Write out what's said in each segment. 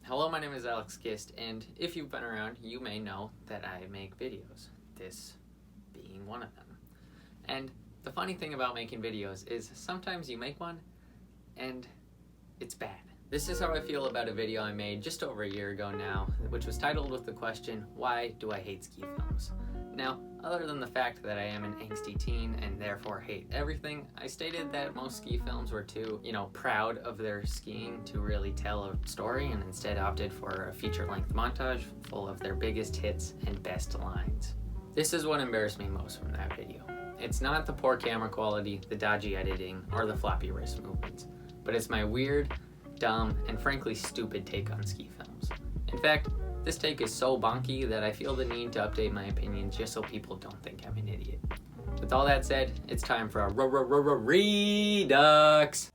Hello, my name is Alex Gist, and if you've been around, you may know that I make videos, this being one of them. And the funny thing about making videos is sometimes you make one and it's bad. This is how I feel about a video I made just over a year ago now, which was titled with the question, why do I hate ski films? Now, other than the fact that I am an angsty teen and therefore hate everything, I stated that most ski films were too, proud of their skiing to really tell a story and instead opted for a feature-length montage full of their biggest hits and best lines. This is what embarrassed me most from that video. It's not the poor camera quality, the dodgy editing, or the floppy wrist movements, but it's my weird, dumb, and frankly stupid take on ski films. In fact, this take is so bonky that I feel the need to update my opinions just so people don't think I'm an idiot. With all that said, it's time for a Redux.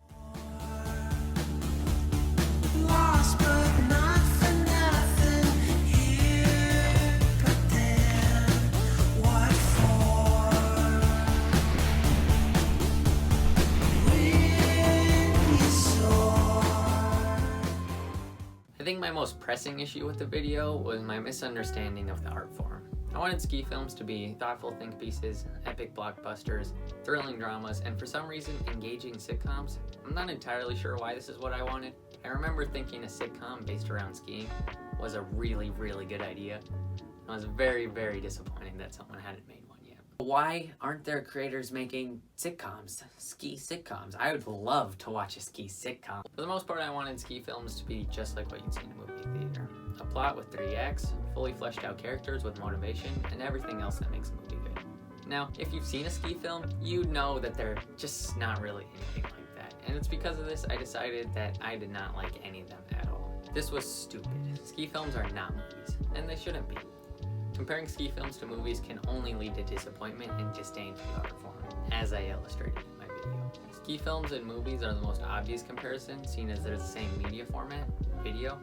I think my most pressing issue with the video was my misunderstanding of the art form. I wanted ski films to be thoughtful think pieces, epic blockbusters, thrilling dramas, and for some reason engaging sitcoms. I'm not entirely sure why this is what I wanted. I remember thinking a sitcom based around skiing was a really good idea. I was very disappointed that someone hadn't made one yet. Why aren't there creators making sitcoms, ski sitcoms? I would love to watch a ski sitcom. For the most part, I wanted ski films to be just like what you'd see in a movie theater. A plot with 3 acts, fully fleshed out characters with motivation, and everything else that makes a movie good. Now, if you've seen a ski film, you know that they're just not really anything like that. And it's because of this I decided that I did not like any of them at all. This was stupid. Ski films are not movies, and they shouldn't be. Comparing ski films to movies can only lead to disappointment and disdain for the art form, as I illustrated in my video. Ski films and movies are the most obvious comparison, seen as they're the same media format, video,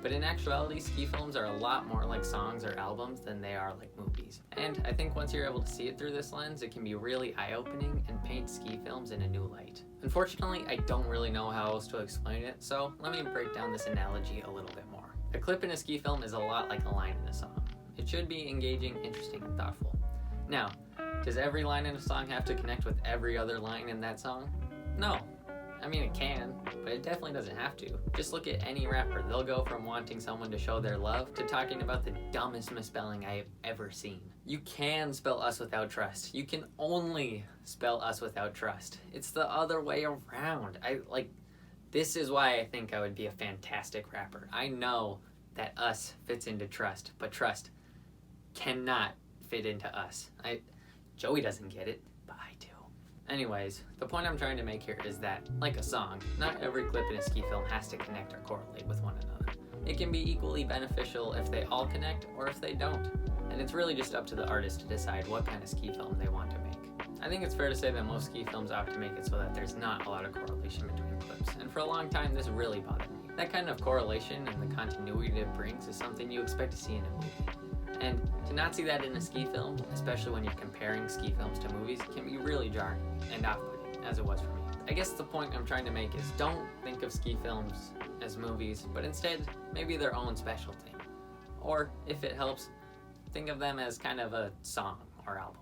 but in actuality, ski films are a lot more like songs or albums than they are like movies. And I think once you're able to see it through this lens, it can be really eye-opening and paint ski films in a new light. Unfortunately, I don't really know how else to explain it, so let me break down this analogy a little bit more. A clip in a ski film is a lot like a line in a song. It should be engaging, interesting, and thoughtful. Now, does every line in a song have to connect with every other line in that song? No. I mean, it can, but it definitely doesn't have to. Just look at any rapper. They'll go from wanting someone to show their love to talking about the dumbest misspelling I have ever seen. You can spell us without trust. You can only spell us without trust. It's the other way around. This is why I think I would be a fantastic rapper. I know that us fits into trust, but trust cannot fit into us. Joey doesn't get it, but I do. Anyways, the point I'm trying to make here is that, like a song, not every clip in a ski film has to connect or correlate with one another. It can be equally beneficial if they all connect or if they don't. And it's really just up to the artist to decide what kind of ski film they want to make. I think it's fair to say that most ski films opt to make it so that there's not a lot of correlation between clips. And for a long time, this really bothered me. That kind of correlation and the continuity it brings is something you expect to see in a movie. And to not see that in a ski film, especially when you're comparing ski films to movies, can be really jarring and off-putting, as it was for me. I guess the point I'm trying to make is don't think of ski films as movies, but instead, maybe their own special thing. Or, if it helps, think of them as kind of a song or album.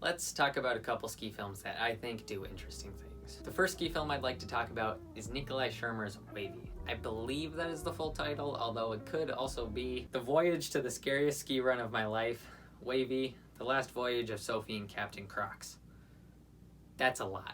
Let's talk about a couple ski films that I think do interesting things. The first ski film I'd like to talk about is Nikolai Schirmer's Wavy. I believe that is the full title, although it could also be The Voyage to the Scariest Ski Run of My Life, Wavy, The Last Voyage of Sophie and Captain Crocs. That's a lot.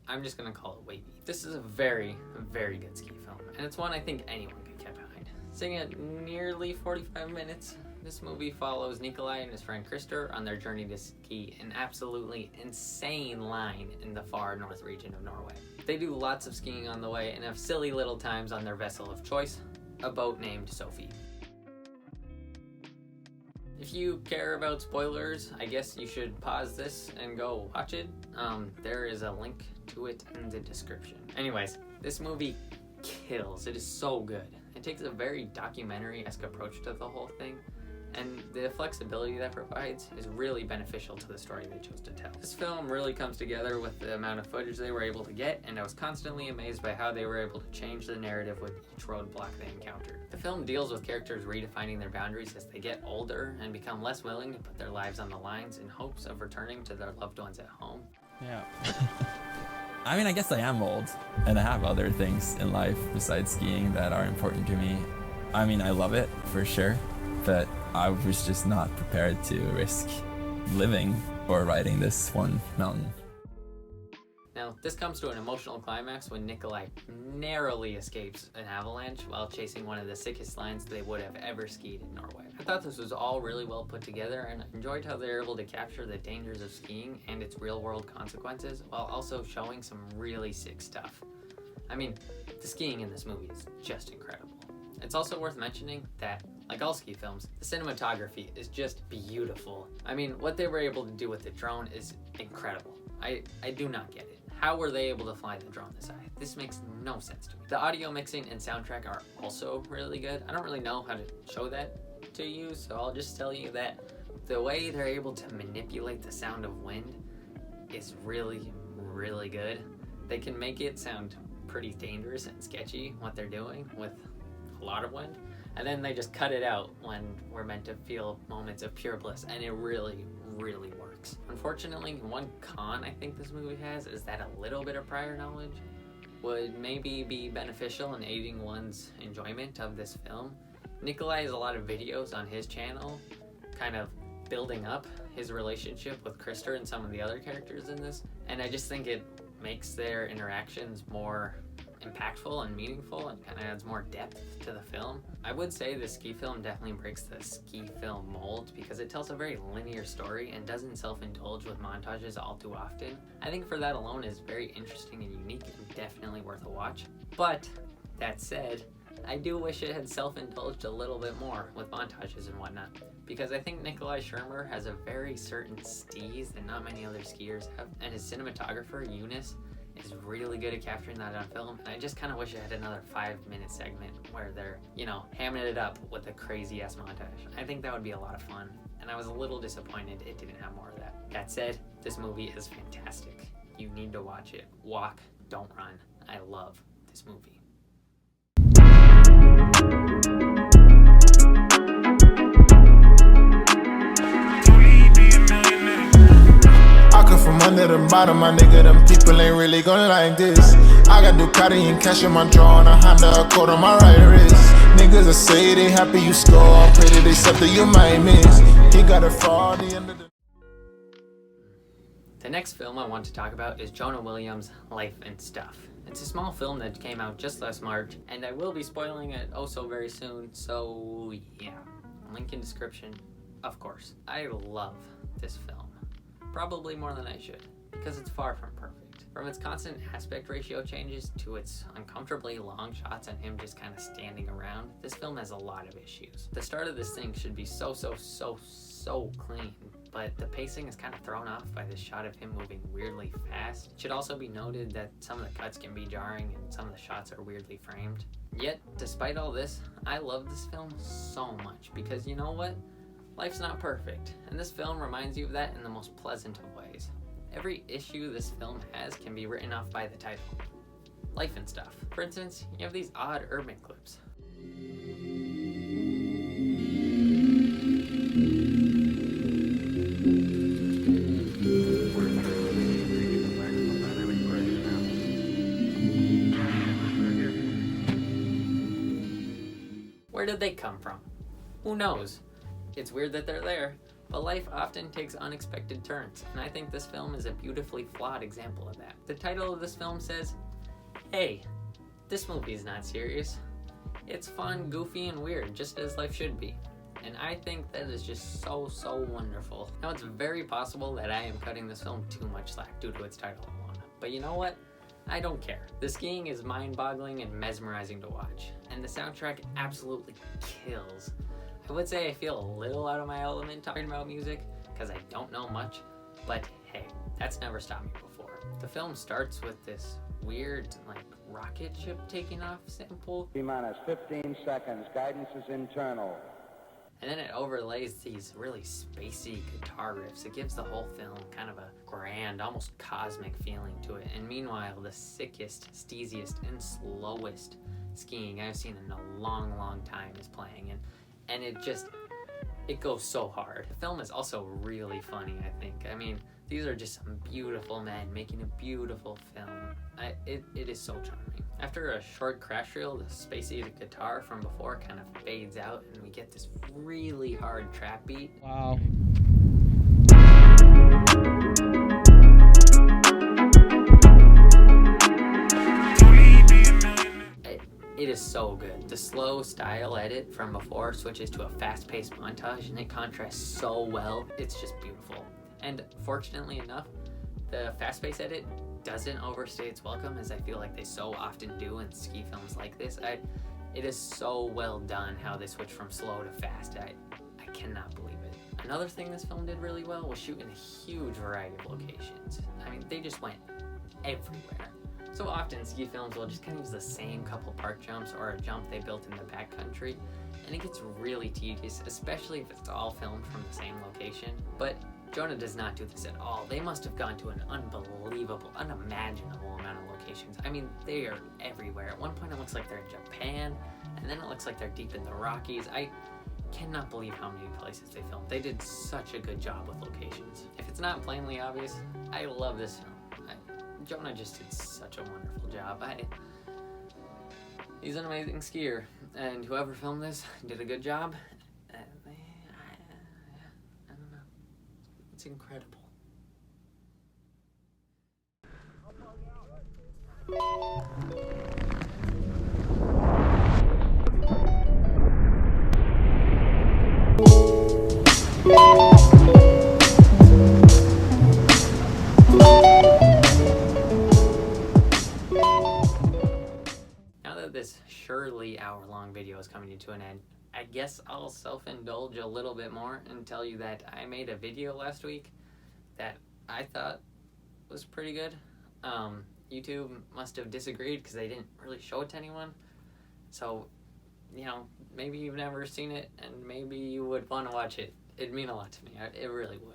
I'm just gonna call it Wavy. This is a very good ski film, and it's one I think anyone could get behind. Sitting at nearly 45 minutes, this movie follows Nikolai and his friend Krister on their journey to ski an absolutely insane line in the far north region of Norway. They do lots of skiing on the way and have silly little times on their vessel of choice, a boat named Sophie. If you care about spoilers, I guess you should pause this and go watch it. There is a link to it in the description. Anyways, this movie kills. It is so good. It takes a very documentary-esque approach to the whole thing, and the flexibility that provides is really beneficial to the story they chose to tell. This film really comes together with the amount of footage they were able to get, and I was constantly amazed by how they were able to change the narrative with each roadblock they encountered. The film deals with characters redefining their boundaries as they get older and become less willing to put their lives on the lines in hopes of returning to their loved ones at home. Yeah. I mean, I guess I am old, and I have other things in life besides skiing that are important to me. I mean, I love it, for sure, but I was just not prepared to risk living or riding this one mountain. Now, this comes to an emotional climax when Nikolai narrowly escapes an avalanche while chasing one of the sickest lines they would have ever skied in Norway. I thought this was all really well put together, and I enjoyed how they were able to capture the dangers of skiing and its real-world consequences while also showing some really sick stuff. I mean, the skiing in this movie is just incredible. It's also worth mentioning that, like all ski films, the cinematography is just beautiful. I mean, what they were able to do with the drone is incredible. I do not get it. How were they able to fly the drone this high? This makes no sense to me. The audio mixing and soundtrack are also really good. I don't really know how to show that to you, so I'll just tell you that the way they're able to manipulate the sound of wind is really, really good. They can make it sound pretty dangerous and sketchy what they're doing with a lot of wind, and then they just cut it out when we're meant to feel moments of pure bliss, and it really, really works. Unfortunately, one con I think this movie has is that a little bit of prior knowledge would maybe be beneficial in aiding one's enjoyment of this film. Nikolai has a lot of videos on his channel kind of building up his relationship with Krister and some of the other characters in this, and I just think it makes their interactions more impactful and meaningful and kind of adds more depth to the film. I would say the ski film definitely breaks the ski film mold because it tells a very linear story and doesn't self-indulge with montages all too often. I think for that alone is very interesting and unique and definitely worth a watch. But that said, I do wish it had self-indulged a little bit more with montages and whatnot, because I think Nikolai Schirmer has a very certain steez that not many other skiers have, and his cinematographer, Eunice, is really good at capturing that on film, and I just kind of wish it had another 5-minute segment where they're, you know, hamming it up with a crazy-ass montage. I think that would be a lot of fun, and I was a little disappointed it didn't have more of that. That said, this movie is fantastic. You need to watch it. Walk, don't run. I love this movie. From under the bottom, my nigga, them people ain't really gonna like this. I got Ducati and cash in my drawer and a Honda Accord on my right wrist. Niggas that say they happy you score, I pray that they something you might miss. He got it for the end of The next film I want to talk about is Jonah Williams' Life and Stuff. It's a small film that came out just last March, and I will be spoiling it oh so very soon, so yeah. Link in description, of course. I love this film. Probably more than I should, because it's far from perfect. From its constant aspect ratio changes to its uncomfortably long shots and him just kind of standing around, this film has a lot of issues. The start of this thing should be so clean, but the pacing is kind of thrown off by this shot of him moving weirdly fast. It should also be noted that some of the cuts can be jarring and some of the shots are weirdly framed. Yet, despite all this, I love this film so much because you know what? Life's not perfect, and this film reminds you of that in the most pleasant of ways. Every issue this film has can be written off by the title. Life and Stuff. For instance, you have these odd urban clips. Where did they come from? Who knows? It's weird that they're there, but life often takes unexpected turns, and I think this film is a beautifully flawed example of that. The title of this film says, hey, this movie's not serious. It's fun, goofy, and weird, just as life should be. And I think that is just so wonderful. Now, it's very possible that I am cutting this film too much slack due to its title alone, but you know what? I don't care. The skiing is mind-boggling and mesmerizing to watch, and the soundtrack absolutely kills. I would say I feel a little out of my element talking about music because I don't know much, but hey, that's never stopped me before. The film starts with this weird, like, rocket ship taking off sample. T-minus 15 seconds. Guidance is internal. And then it overlays these really spacey guitar riffs. It gives the whole film kind of a grand, almost cosmic feeling to it. And meanwhile, the sickest, steeziest, and slowest skiing I've seen in a long, long time is playing. And it goes so hard. The film is also really funny, I think. I mean, these are just some beautiful men making a beautiful film. It is so charming. After a short crash reel, the spacey guitar from before kind of fades out and we get this really hard trap beat. Wow. It is so good. The slow style edit from before switches to a fast-paced montage and it contrasts so well. It's just beautiful. And fortunately enough, the fast-paced edit doesn't overstay its welcome, as I feel like they so often do in ski films like this. It is so well done how they switch from slow to fast. I cannot believe it. Another thing this film did really well was shoot in a huge variety of locations. I mean, they just went everywhere. So often ski films will just kind of use the same couple park jumps or a jump they built in the backcountry, and it gets really tedious, especially if it's all filmed from the same location. But Jonah does not do this at all. They must have gone to an unbelievable, unimaginable amount of locations. I mean, they are everywhere. At one point it looks like they're in Japan, and then it looks like they're deep in the Rockies. I cannot believe how many places they filmed. They did such a good job with locations. If it's not plainly obvious, I love this film. Jonah just did such a wonderful job. He's an amazing skier, and whoever filmed this did a good job. I don't know. It's incredible. This surely hour-long video is coming to an end. I guess I'll self-indulge a little bit more and tell you that I made a video last week that I thought was pretty good. YouTube must have disagreed because they didn't really show it to anyone. So, you know, maybe you've never seen it and maybe you would want to watch it. It'd mean a lot to me. It really would.